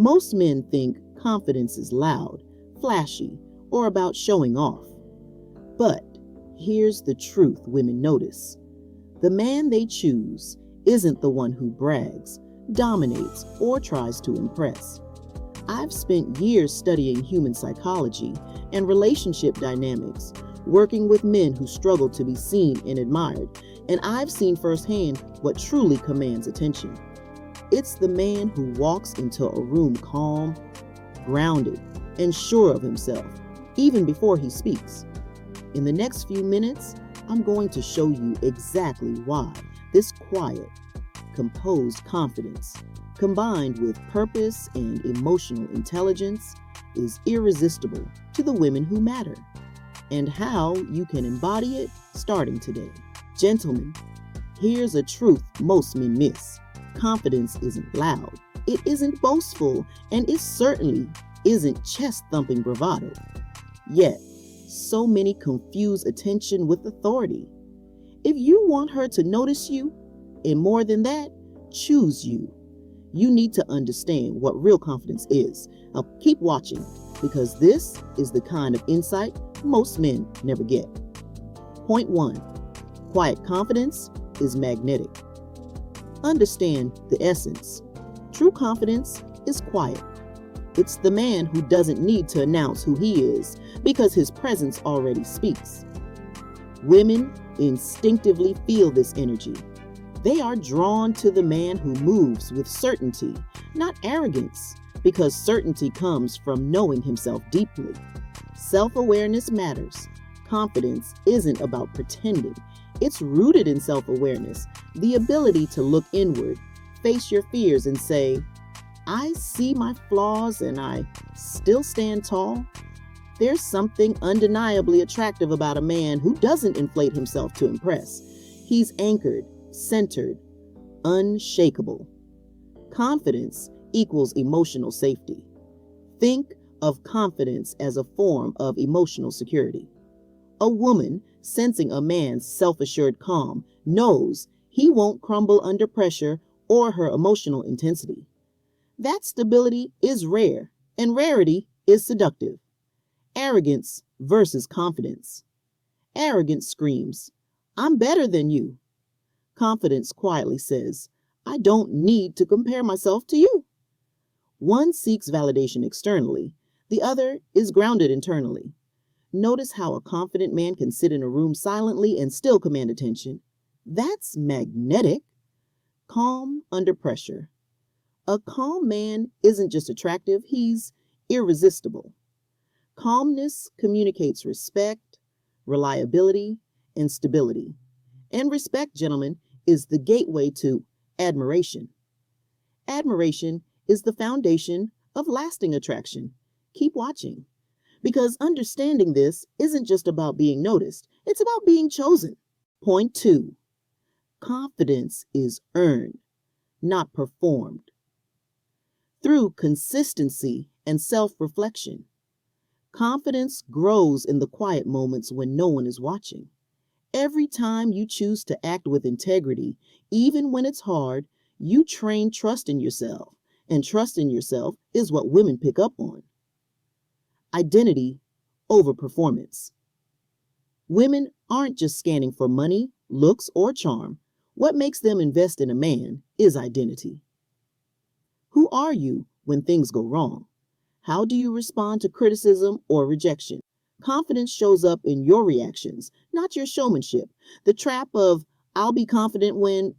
Most men think confidence is loud, flashy, or about showing off. But here's the truth women notice. The man they choose isn't the one who brags, dominates, or tries to impress. I've spent years studying human psychology and relationship dynamics, working with men who struggle to be seen and admired, and I've seen firsthand what truly commands attention. It's the man who walks into a room calm, grounded, and sure of himself, even before he speaks. In the next few minutes, I'm going to show you exactly why this quiet, composed confidence, combined with purpose and emotional intelligence, is irresistible to the women who matter, and how you can embody it starting today. Gentlemen, here's a truth most men miss. Confidence isn't loud, it isn't boastful, and it certainly isn't chest-thumping bravado. Yet, so many confuse attention with authority. If you want her to notice you, and more than that, choose you, you need to understand what real confidence is. Now keep watching, because this is the kind of insight most men never get. Point 1. Quiet confidence is magnetic. Understand the essence. True confidence is quiet. It's the man who doesn't need to announce who he is because his presence already speaks. Women instinctively feel this energy. They are drawn to the man who moves with certainty, not arrogance, because certainty comes from knowing himself deeply. Self-awareness matters. Confidence isn't about pretending. It's rooted in self-awareness, the ability to look inward, face your fears, and say, I see my flaws and I still stand tall. There's something undeniably attractive about a man who doesn't inflate himself to impress. He's anchored, centered, unshakable. Confidence equals emotional safety. Think of confidence as a form of emotional security. A woman sensing a man's self-assured calm knows he won't crumble under pressure or her emotional intensity. That stability is rare, and rarity is seductive. Arrogance versus confidence. Arrogance screams, I'm better than you. Confidence quietly says, I don't need to compare myself to you. One seeks validation externally, the other is grounded internally. Notice how a confident man can sit in a room silently and still command attention. That's magnetic. Calm under pressure. A calm man isn't just attractive, he's irresistible. Calmness communicates respect, reliability, and stability. And respect, gentlemen, is the gateway to admiration. Admiration is the foundation of lasting attraction. Keep watching, because understanding this isn't just about being noticed, it's about being chosen. Point 2. Confidence is earned, not performed. Through consistency and self-reflection, confidence grows in the quiet moments when no one is watching. Every time you choose to act with integrity, even when it's hard, you train trust in yourself, and trust in yourself is what women pick up on. Identity over performance. Women aren't just scanning for money, looks, or charm. What makes them invest in a man is identity. Who are you when things go wrong? How do you respond to criticism or rejection? Confidence shows up in your reactions, not your showmanship. The trap of, I'll be confident when.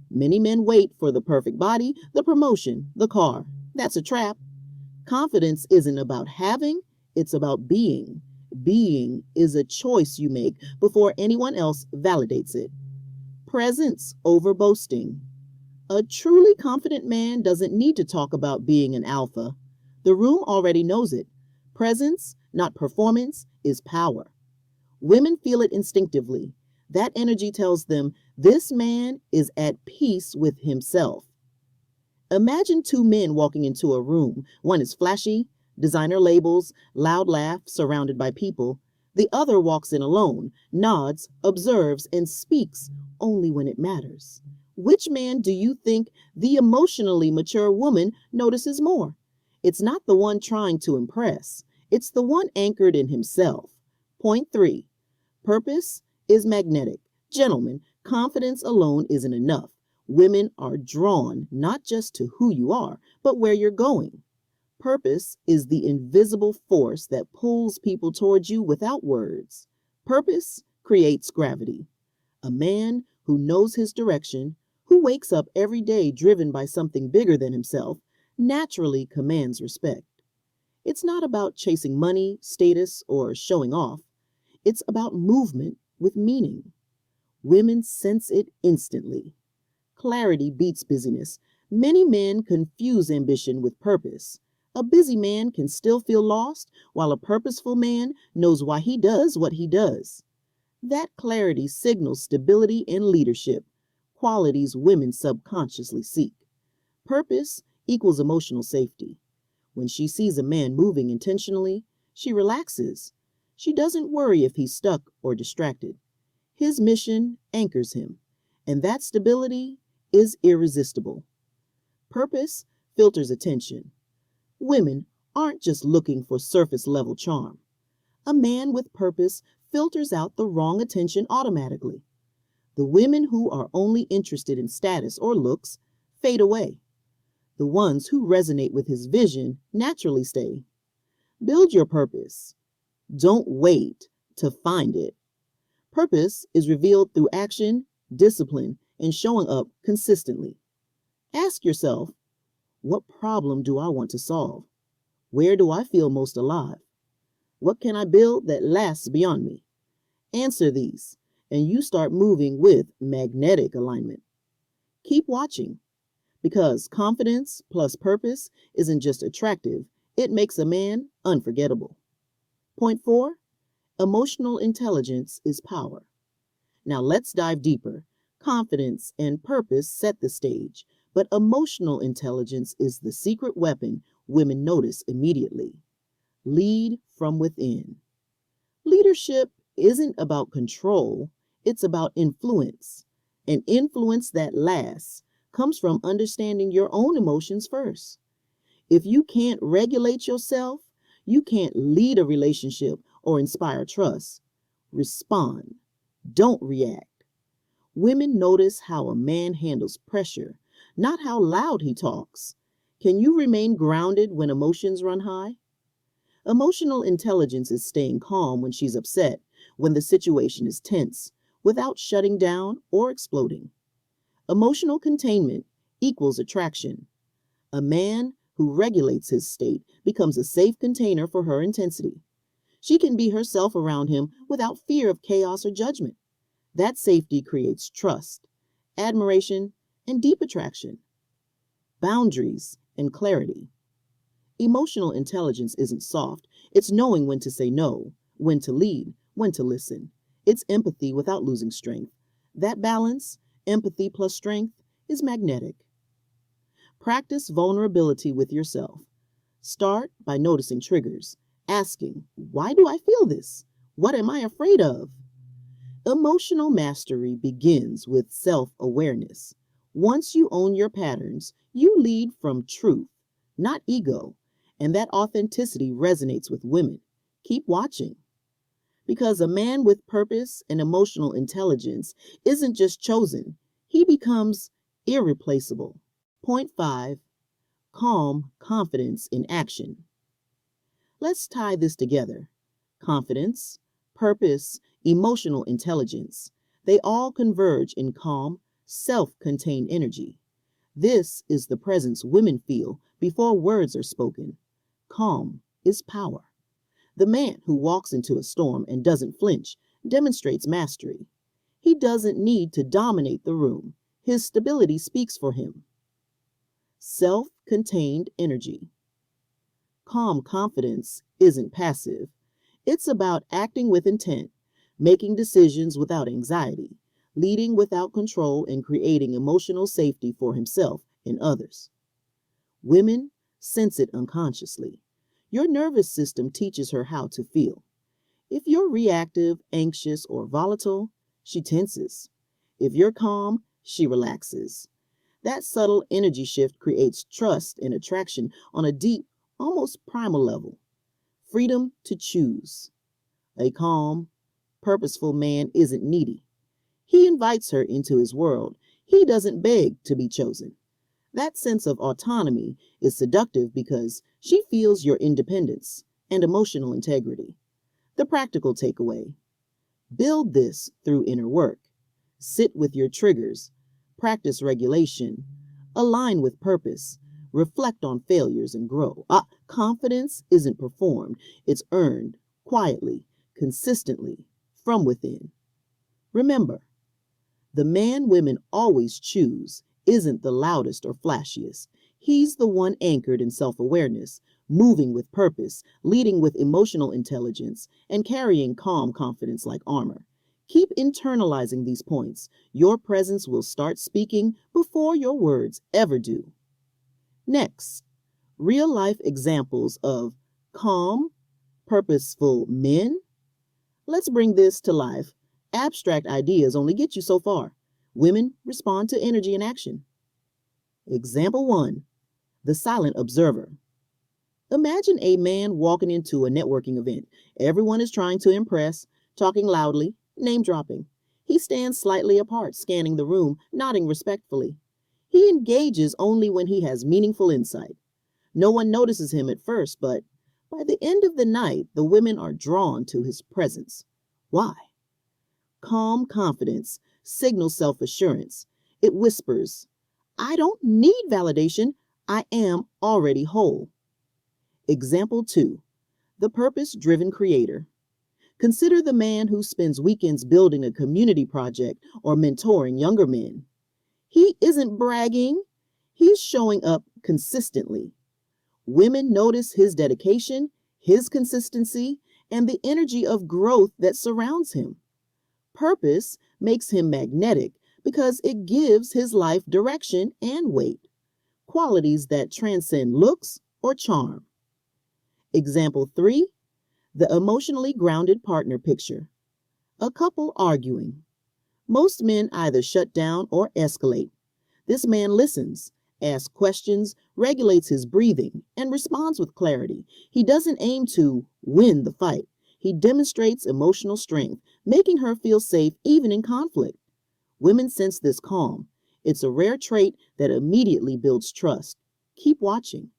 Many men wait for the perfect body, the promotion, the car. That's a trap. Confidence isn't about having, it's about being. Being is a choice you make before anyone else validates it. Presence over boasting. A truly confident man doesn't need to talk about being an alpha. The room already knows it. Presence, not performance, is power. Women feel it instinctively. That energy tells them this man is at peace with himself. Imagine two men walking into a room. One is flashy, designer labels, loud laugh, surrounded by people. The other walks in alone, nods, observes, and speaks only when it matters. Which man do you think the emotionally mature woman notices more? It's not the one trying to impress. It's the one anchored in himself. Point 3. Purpose is magnetic. Gentlemen, confidence alone isn't enough. Women are drawn not just to who you are, but where you're going. Purpose is the invisible force that pulls people towards you without words. Purpose creates gravity. A man who knows his direction, who wakes up every day driven by something bigger than himself, naturally commands respect. It's not about chasing money, status, or showing off. It's about movement with meaning. Women sense it instantly. Clarity beats busyness. Many men confuse ambition with purpose. A busy man can still feel lost, while a purposeful man knows why he does what he does. That clarity signals stability and leadership, qualities women subconsciously seek. Purpose equals emotional safety. When she sees a man moving intentionally, she relaxes. She doesn't worry if he's stuck or distracted. His mission anchors him, and that stability is irresistible. Purpose filters attention. Women aren't just looking for surface-level charm. A man with purpose filters out the wrong attention automatically. The women who are only interested in status or looks fade away. The ones who resonate with his vision naturally stay. Build your purpose. Don't wait to find it. Purpose is revealed through action, discipline, and showing up consistently. Ask yourself, what problem do I want to solve? Where do I feel most alive? What can I build that lasts beyond me? Answer these, and you start moving with magnetic alignment. Keep watching, because confidence plus purpose isn't just attractive, it makes a man unforgettable. Point 4, emotional intelligence is power. Now let's dive deeper. Confidence and purpose set the stage, but emotional intelligence is the secret weapon women notice immediately. Lead from within. Leadership isn't about control, it's about influence. And influence that lasts comes from understanding your own emotions first. If you can't regulate yourself, you can't lead a relationship or inspire trust. Respond. Don't react. Women notice how a man handles pressure, not how loud he talks. Can you remain grounded when emotions run high? Emotional intelligence is staying calm when she's upset, when the situation is tense, without shutting down or exploding. Emotional containment equals attraction. A man who regulates his state becomes a safe container for her intensity. She can be herself around him without fear of chaos or judgment. That safety creates trust, admiration, and deep attraction. Boundaries and clarity. Emotional intelligence isn't soft. It's knowing when to say no, when to lead, when to listen. It's empathy without losing strength. That balance, empathy plus strength, is magnetic. Practice vulnerability with yourself. Start by noticing triggers, asking, why do I feel this? What am I afraid of? Emotional mastery begins with self-awareness. Once you own your patterns, you lead from truth, not ego, and that authenticity resonates with women. Keep watching. Because a man with purpose and emotional intelligence isn't just chosen, he becomes irreplaceable. Point 5, calm confidence in action. Let's tie this together. Confidence, purpose, emotional intelligence. They all converge in calm, self-contained energy. This is the presence women feel before words are spoken. Calm is power. The man who walks into a storm and doesn't flinch demonstrates mastery. He doesn't need to dominate the room. His stability speaks for him. Self-contained energy. Calm confidence isn't passive. It's about acting with intent, making decisions without anxiety, leading without control, and creating emotional safety for himself and others. Women sense it unconsciously. Your nervous system teaches her how to feel. If you're reactive, anxious, or volatile, she tenses. If you're calm, she relaxes. That subtle energy shift creates trust and attraction on a deep, almost primal level, freedom to choose. A calm, purposeful man isn't needy. He invites her into his world. He doesn't beg to be chosen. That sense of autonomy is seductive because she feels your independence and emotional integrity. The practical takeaway: build this through inner work. Sit with your triggers, practice regulation, align with purpose, reflect on failures, and grow. Confidence isn't performed, it's earned quietly, consistently, from within. Remember, the man women always choose isn't the loudest or flashiest. He's the one anchored in self-awareness, moving with purpose, leading with emotional intelligence, and carrying calm confidence like armor. Keep internalizing these points. Your presence will start speaking before your words ever do. Next, real-life examples of calm, purposeful men. Let's bring this to life. Abstract ideas only get you so far. Women respond to energy and action. Example 1. The silent observer. Imagine a man walking into a networking event. Everyone is trying to impress, talking loudly, name-dropping. He stands slightly apart, scanning the room, nodding respectfully. He engages only when he has meaningful insight. No one notices him at first, but by the end of the night, the women are drawn to his presence. Why? Calm confidence signals self-assurance. It whispers, I don't need validation. I am already whole. Example 2. The purpose-driven creator. Consider the man who spends weekends building a community project or mentoring younger men. He isn't bragging. He's showing up consistently. Women notice his dedication, his consistency, and the energy of growth that surrounds him. Purpose makes him magnetic because it gives his life direction and weight, qualities that transcend looks or charm. Example 3. The emotionally grounded partner picture. A couple arguing. Most men either shut down or escalate. This man listens, asks questions, regulates his breathing, and responds with clarity. He doesn't aim to win the fight. He demonstrates emotional strength, making her feel safe even in conflict. Women sense this calm. It's a rare trait that immediately builds trust. Keep watching.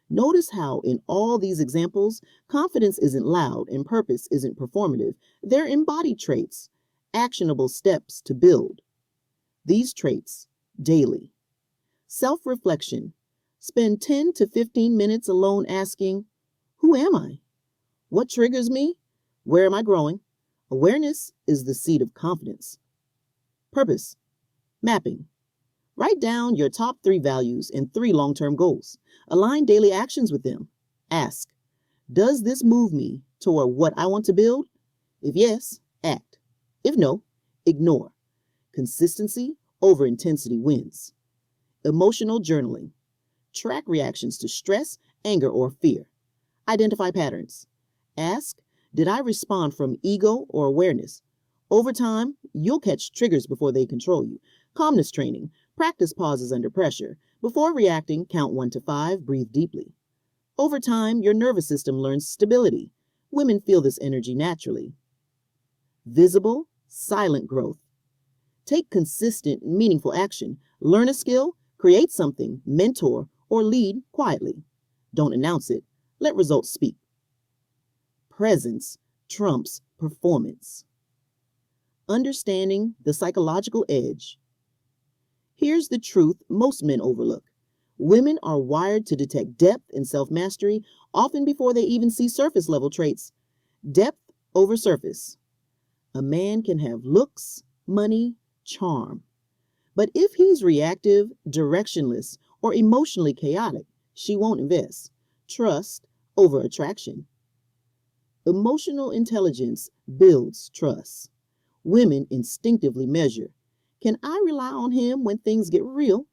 Notice how in all these examples, confidence isn't loud and purpose isn't performative. They're embodied traits, actionable steps to build. These traits daily. Self-reflection. Spend 10 to 15 minutes alone asking, who am I? What triggers me? Where am I growing? Awareness is the seed of confidence. Purpose. Mapping. Write down your top 3 values and 3 long-term goals. Align daily actions with them. Ask, does this move me toward what I want to build? If yes, act. If no, ignore. Consistency over intensity wins. Emotional journaling. Track reactions to stress, anger, or fear. Identify patterns. Ask, did I respond from ego or awareness? Over time, you'll catch triggers before they control you. Calmness training. Practice pauses under pressure. Before reacting, count 1 to 5, breathe deeply. Over time, your nervous system learns stability. Women feel this energy naturally. Visible, silent growth. Take consistent, meaningful action. Learn a skill, create something, mentor, or lead quietly. Don't announce it. Let results speak. Presence trumps performance. Understanding the psychological edge. Here's the truth most men overlook. Women are wired to detect depth and self-mastery often before they even see surface-level traits. Depth over surface. A man can have looks, money, charm. But if he's reactive, directionless, or emotionally chaotic, she won't invest. Trust over attraction. Emotional intelligence builds trust. Women instinctively measure, can I rely on him when things get real?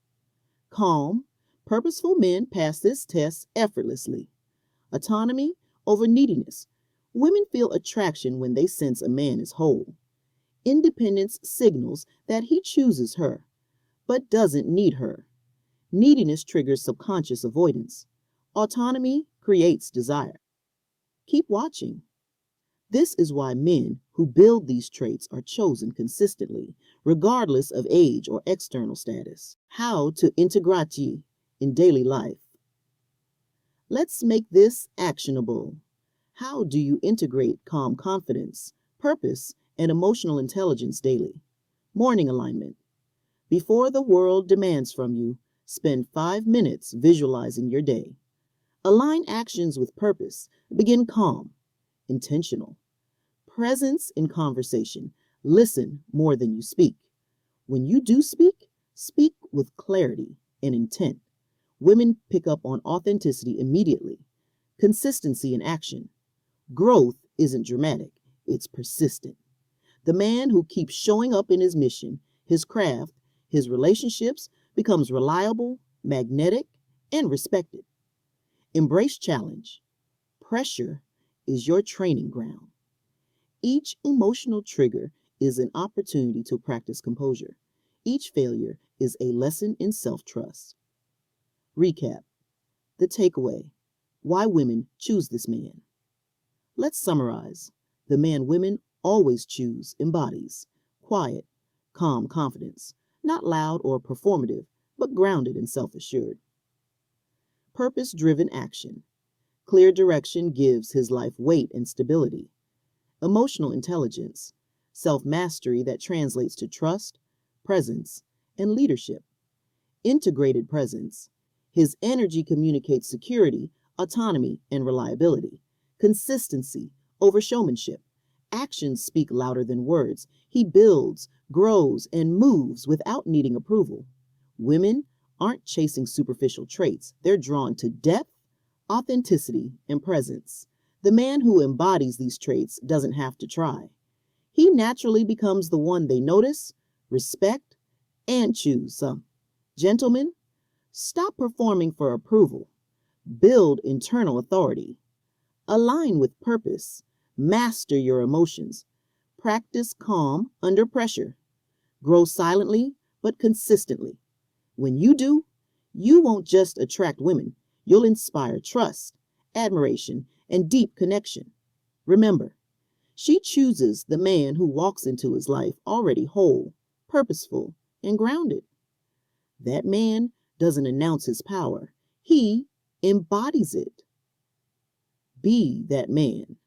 Calm, purposeful men pass this test effortlessly. Autonomy over neediness. Women feel attraction when they sense a man is whole. Independence signals that he chooses her, but doesn't need her. Neediness triggers subconscious avoidance. Autonomy creates desire. Keep watching. This is why men who build these traits are chosen consistently, regardless of age or external status. How to integrate in daily life. Let's make this actionable. How do you integrate calm confidence, purpose, and emotional intelligence daily? Morning alignment. Before the world demands from you, spend 5 minutes visualizing your day. Align actions with purpose. Begin calm, intentional. Presence in conversation. Listen more than you speak. When you do speak, speak with clarity and intent. Women pick up on authenticity immediately. Consistency in action. Growth isn't dramatic, it's persistent. The man who keeps showing up in his mission, his craft, his relationships becomes reliable, magnetic, and respected. Embrace challenge. Pressure is your training ground. Each emotional trigger is an opportunity to practice composure. Each failure is a lesson in self-trust. Recap. The takeaway. Why women choose this man. Let's summarize. The man women always choose embodies quiet, calm confidence, not loud or performative, but grounded and self-assured. Purpose-driven action. Clear direction gives his life weight and stability. Emotional intelligence. Self-mastery that translates to trust, presence, and leadership. Integrated presence. His energy communicates security, autonomy, and reliability. Consistency over showmanship. Actions speak louder than words. He builds, grows, and moves without needing approval. Women aren't chasing superficial traits. They're drawn to depth, authenticity, and presence. The man who embodies these traits doesn't have to try. He naturally becomes the one they notice, respect, and choose. Gentlemen, stop performing for approval. Build internal authority. Align with purpose. Master your emotions. Practice calm under pressure. Grow silently but consistently. When you do, you won't just attract women. You'll inspire trust, admiration, and deep connection. Remember, she chooses the man who walks into his life already whole, purposeful, and grounded. That man doesn't announce his power. He embodies it. Be that man.